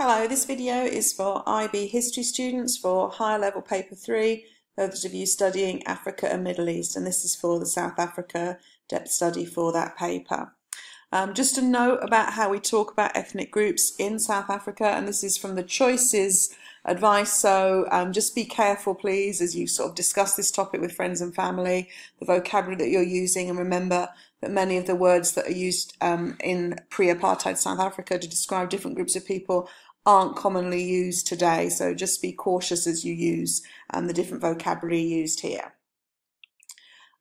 Hello, this video is for IB History students for higher level paper 3, those of you studying Africa and Middle East, and this is for the South Africa depth study for that paper. Just a note about how we talk about ethnic groups in South Africa, and this is from the choices advice, so just be careful please as you sort of discuss this topic with friends and family, the vocabulary that you're using, and remember that many of the words that are used in pre-apartheid South Africa to describe different groups of people aren't commonly used today, so just be cautious as you use the different vocabulary used here.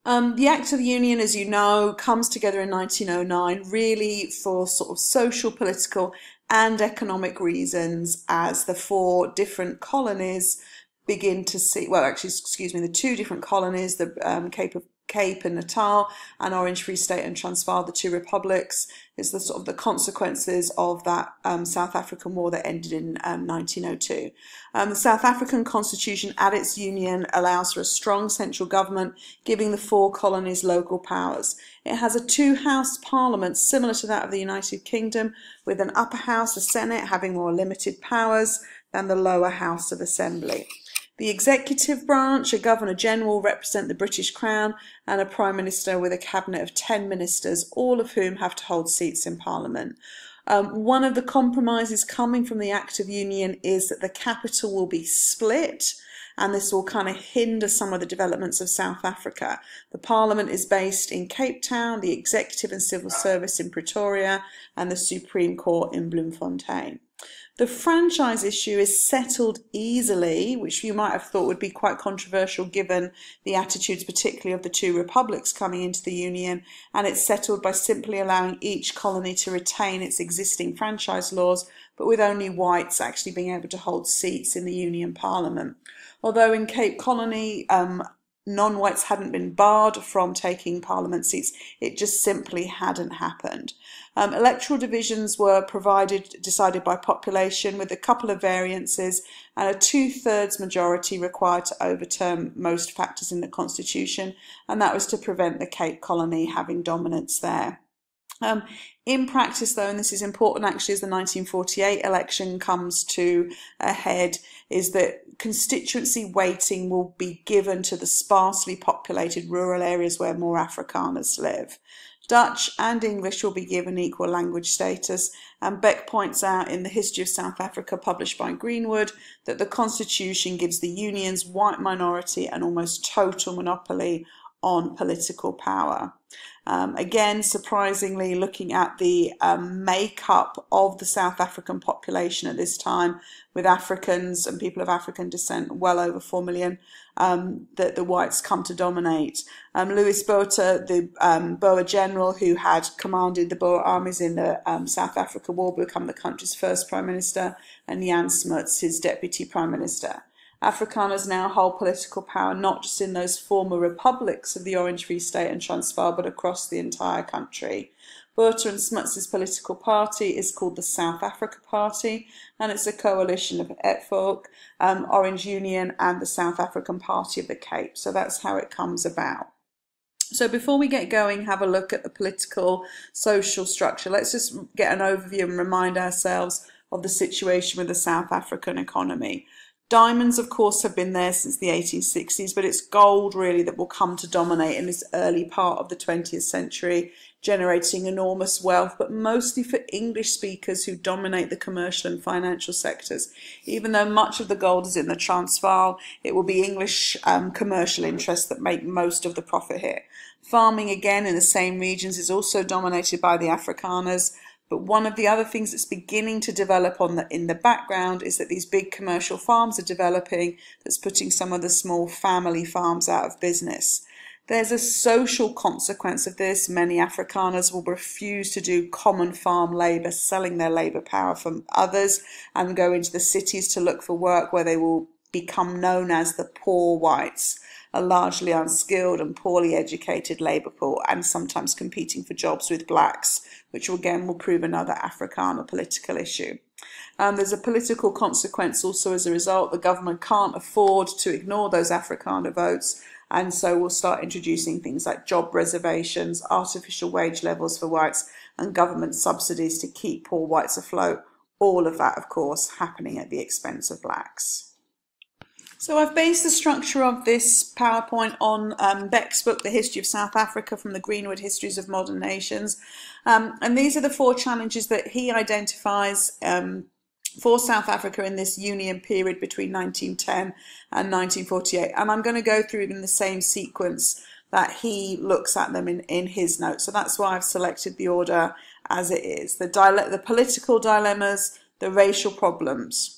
The Act of Union, as you know, comes together in 1909 really for sort of social, political and economic reasons as the four different colonies begin to see, well actually excuse me, the two different colonies, the Cape and Natal and Orange Free State and Transvaal, the two republics, is the sort of the consequences of that South African War that ended in 1902. The South African Constitution at its union allows for a strong central government, giving the four colonies local powers. It has a two-house parliament similar to that of the United Kingdom, with an upper house, the Senate, having more limited powers than the lower house of Assembly. The executive branch, a Governor-General, represent the British Crown, and a Prime Minister with a cabinet of 10 ministers, all of whom have to hold seats in Parliament. One of the compromises coming from the Act of Union is that the capital will be split, and this will kind of hinder some of the developments of South Africa. The Parliament is based in Cape Town, the Executive and Civil Service in Pretoria, and the Supreme Court in Bloemfontein. The franchise issue is settled easily, which you might have thought would be quite controversial given the attitudes particularly of the two republics coming into the Union, and it's settled by simply allowing each colony to retain its existing franchise laws, but with only whites actually being able to hold seats in the Union Parliament. Although in Cape Colony, non-whites hadn't been barred from taking parliament seats, it just simply hadn't happened. Electoral divisions were decided by population, with a couple of variances and a 2/3 majority required to overturn most factors in the constitution, and that was to prevent the Cape Colony having dominance there. In practice though, and this is important actually as the 1948 election comes to a head, is that constituency weighting will be given to the sparsely populated rural areas where more Afrikaners live. Dutch and English will be given equal language status, and Beck points out in the History of South Africa published by Greenwood that the constitution gives the Union's white minority an almost total monopoly on political power. Again, surprisingly, looking at the makeup of the South African population at this time, with Africans and people of African descent well over 4 million, that the whites come to dominate. Louis Botha, the Boer general who had commanded the Boer armies in the South Africa War, became the country's first prime minister, and Jan Smuts, his deputy prime minister. Afrikaners now hold political power not just in those former republics of the Orange Free State and Transvaal, but across the entire country. Botha and Smuts' political party is called the South Africa Party, and it's a coalition of EFF, Orange Union and the South African Party of the Cape. So that's how it comes about. So before we get going, have a look at the political, social structure. Let's just get an overview and remind ourselves of the situation with the South African economy. Diamonds, of course, have been there since the 1860s, but it's gold really that will come to dominate in this early part of the 20th century, generating enormous wealth, but mostly for English speakers who dominate the commercial and financial sectors. Even though much of the gold is in the Transvaal, it will be English commercial interests that make most of the profit here. Farming, again, in the same regions is also dominated by the Afrikaners. But one of the other things that's beginning to develop in the background is that these big commercial farms are developing that's putting some of the small family farms out of business. There's a social consequence of this. Many Afrikaners will refuse to do common farm labour, selling their labour power from others, and go into the cities to look for work where they will become known as the poor whites, a largely unskilled and poorly educated labour pool, and sometimes competing for jobs with blacks, which again will prove another Afrikaner political issue. There's a political consequence also as a result. The government can't afford to ignore those Afrikaner votes, and so we'll start introducing things like job reservations, artificial wage levels for whites, and government subsidies to keep poor whites afloat, all of that, of course, happening at the expense of blacks. So I've based the structure of this PowerPoint on Beck's book, The History of South Africa from the Greenwood Histories of Modern Nations. And these are the 4 challenges that he identifies for South Africa in this union period between 1910 and 1948. And I'm going to go through them in the same sequence that he looks at them in his notes. So that's why I've selected the order as it is. The political dilemmas, the racial problems.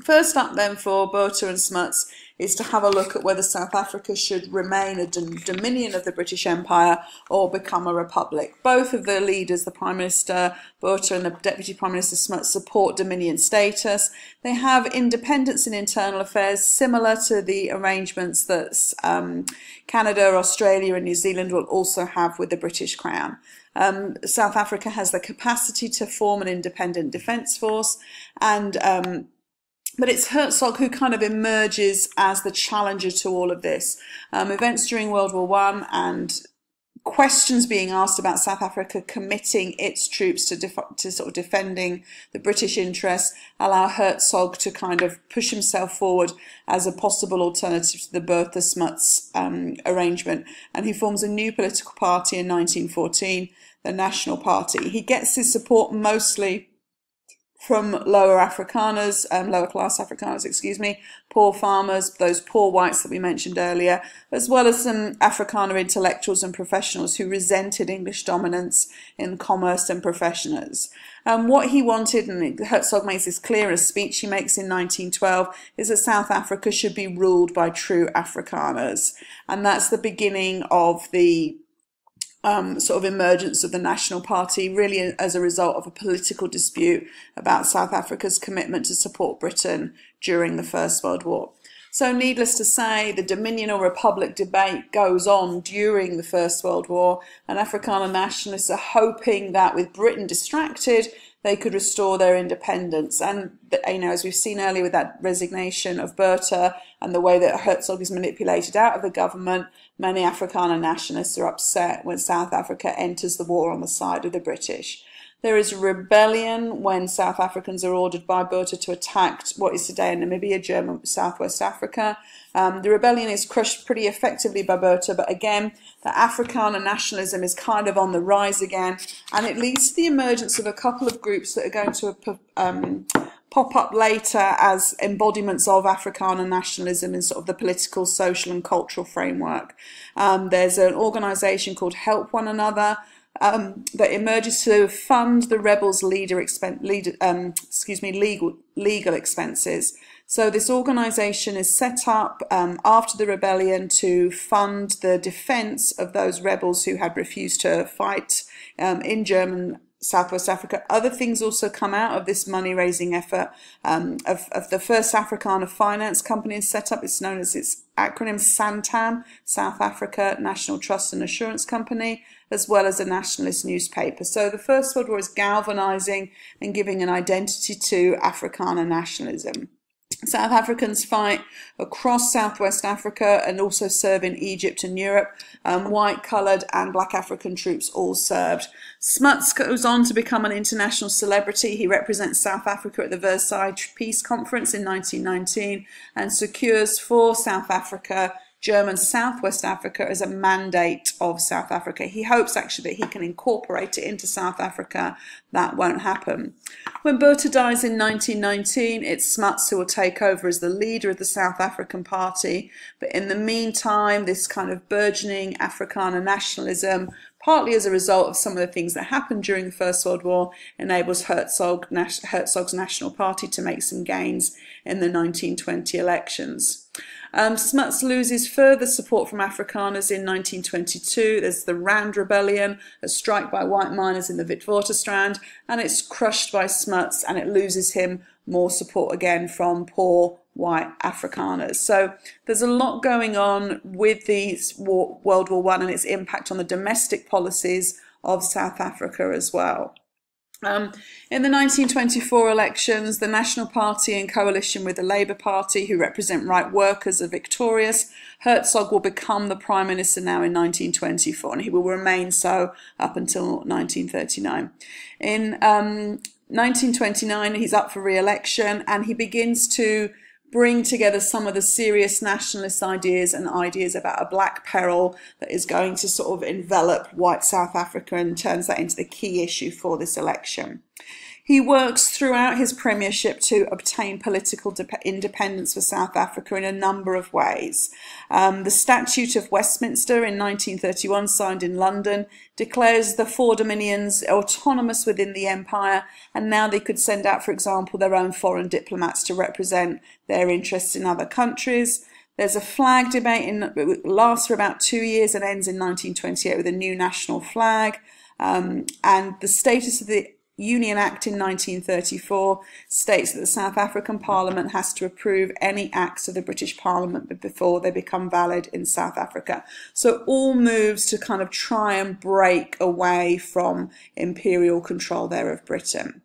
First up then for Botha and Smuts is to have a look at whether South Africa should remain a dominion of the British Empire or become a republic. Both of the leaders, the Prime Minister Botha and the Deputy Prime Minister Smuts, support dominion status. They have independence in internal affairs similar to the arrangements that Canada, Australia and New Zealand will also have with the British Crown. South Africa has the capacity to form an independent defence force, and but it's Hertzog who kind of emerges as the challenger to all of this. Events during World War I and questions being asked about South Africa committing its troops to sort of defending the British interests allow Hertzog to kind of push himself forward as a possible alternative to the Botha-Smuts arrangement. And he forms a new political party in 1914, the National Party. He gets his support mostly from lower Afrikaners, lower class Afrikaners, excuse me, poor farmers, those poor whites that we mentioned earlier, as well as some Afrikaner intellectuals and professionals who resented English dominance in commerce and professionals. What he wanted, and Hertzog makes this clear in a speech he makes in 1912, is that South Africa should be ruled by true Afrikaners. And that's the beginning of the sort of emergence of the National Party, really as a result of a political dispute about South Africa's commitment to support Britain during the First World War. So needless to say, the Dominion or Republic debate goes on during the First World War, and Afrikaner nationalists are hoping that with Britain distracted, they could restore their independence. And, you know, as we've seen earlier with that resignation of Botha and the way that Hertzog is manipulated out of the government, many Afrikaner nationalists are upset when South Africa enters the war on the side of the British. There is a rebellion when South Africans are ordered by Botha to attack what is today Namibia, German Southwest Africa. The rebellion is crushed pretty effectively by Botha, but again, the Afrikaner nationalism is kind of on the rise again, and it leads to the emergence of a couple of groups that are going to pop up later as embodiments of Afrikaner nationalism in sort of the political, social and cultural framework. There's an organisation called Help One Another, that emerges to fund the rebels' legal expenses. So this organisation is set up after the rebellion to fund the defence of those rebels who had refused to fight in German Southwest Africa. Other things also come out of this money-raising effort. Of the first Afrikaner finance company is set up. It's known as its acronym SANTAM, South Africa National Trust and Assurance Company, as well as a nationalist newspaper. So the First World War is galvanising and giving an identity to Afrikaner nationalism. South Africans fight across Southwest Africa and also serve in Egypt and Europe. White, coloured and black African troops all served. Smuts goes on to become an international celebrity. He represents South Africa at the Versailles Peace Conference in 1919 and secures for South Africa German Southwest Africa as a mandate of South Africa. He hopes actually that he can incorporate it into South Africa. That won't happen. When Botha dies in 1919, it's Smuts who will take over as the leader of the South African Party. But in the meantime, this kind of burgeoning Afrikaner nationalism, partly as a result of some of the things that happened during the First World War, enables Hertzog's National Party to make some gains in the 1920 elections. Smuts loses further support from Afrikaners in 1922. There's the Rand Rebellion, a strike by white miners in the Witwatersrand, and it's crushed by Smuts, and it loses him more support again from poor white Afrikaners. So there's a lot going on with World War I and its impact on the domestic policies of South Africa as well. In the 1924 elections, the National Party in coalition with the Labour Party, who represent right workers, are victorious. Hertzog will become the Prime Minister now in 1924, and he will remain so up until 1939. In 1929, he's up for re-election, and he begins to bring together some of the serious nationalist ideas and ideas about a black peril that is going to sort of envelop white South Africa, and turns that into the key issue for this election. He works throughout his premiership to obtain political independence for South Africa in a number of ways. The Statute of Westminster in 1931, signed in London, declares the four dominions autonomous within the empire, and now they could send out, for example, their own foreign diplomats to represent their interests in other countries. There's a flag debate it lasts for about 2 years and ends in 1928 with a new national flag. And the status of the Union Act in 1934 states that the South African Parliament has to approve any acts of the British Parliament before they become valid in South Africa. So all moves to kind of try and break away from imperial control there of Britain.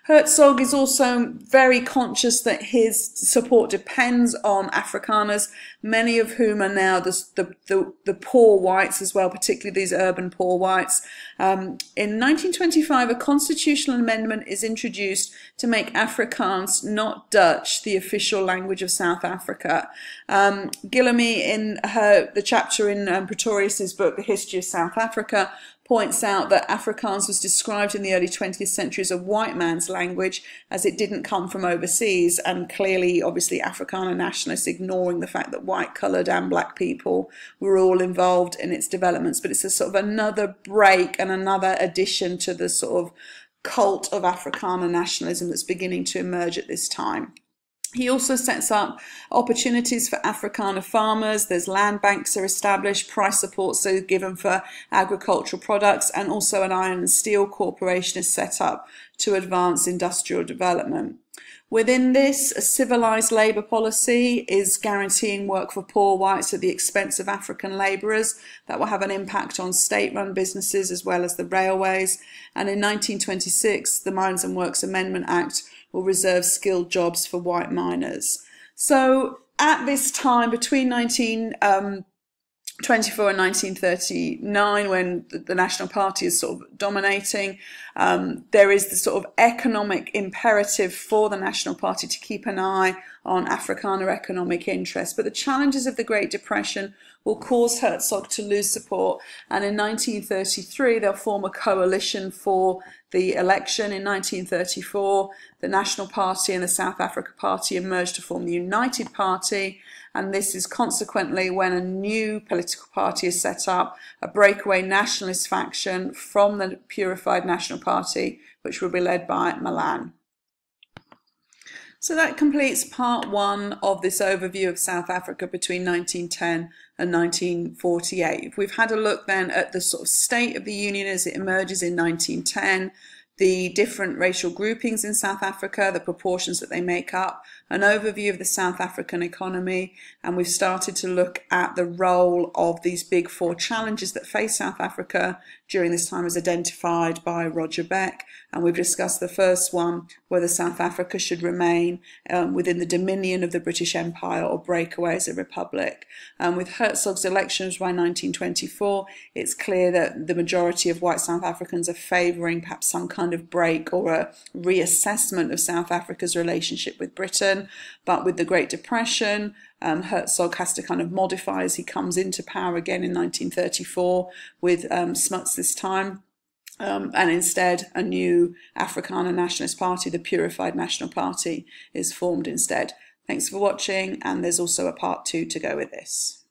Herzog is also very conscious that his support depends on Afrikaners, many of whom are now the poor whites as well, particularly these urban poor whites. In 1925, a constitutional amendment is introduced to make Afrikaans, not Dutch, the official language of South Africa. Guillemey, in the chapter in Pretorius's book, The History of South Africa, points out that Afrikaans was described in the early 20th century as a white man's language, as it didn't come from overseas, and clearly, obviously, Afrikaner nationalists ignoring the fact that white, coloured and black people were all involved in its developments. But it's a sort of another break and another addition to the sort of cult of Afrikaner nationalism that's beginning to emerge at this time. He also sets up opportunities for Afrikaner farmers. There's land banks are established, price supports are given for agricultural products, and also an iron and steel corporation is set up to advance industrial development. Within this, a civilised labour policy is guaranteeing work for poor whites at the expense of African labourers. That will have an impact on state-run businesses as well as the railways. And in 1926, the Mines and Works Amendment Act will reserve skilled jobs for white miners. So at this time, between 1924 and 1939, when the National Party is sort of dominating, there is the sort of economic imperative for the National Party to keep an eye on Afrikaner economic interests. But the challenges of the Great Depression will cause Herzog to lose support, and in 1933 they'll form a coalition for the election. In 1934, the National Party and the South Africa Party emerged to form the United Party, and this is consequently when a new political party is set up, a breakaway nationalist faction from the Purified National Party, which will be led by Milan. So that completes part one of this overview of South Africa between 1910 and 1948. We've had a look then at the sort of state of the Union as it emerges in 1910, the different racial groupings in South Africa, the proportions that they make up, an overview of the South African economy, and we've started to look at the role of these big four challenges that face South Africa during this time as identified by Roger Beck, and we've discussed the first one, whether South Africa should remain within the dominion of the British Empire or break away as a republic. With Herzog's elections by 1924, it's clear that the majority of white South Africans are favouring perhaps some kind of break or a reassessment of South Africa's relationship with Britain. But with the Great Depression, Herzog has to kind of modify as he comes into power again in 1934 with Smuts this time. And instead, a new Afrikaner nationalist party, the Purified National Party, is formed instead. Thanks for watching, and there's also a part 2 to go with this.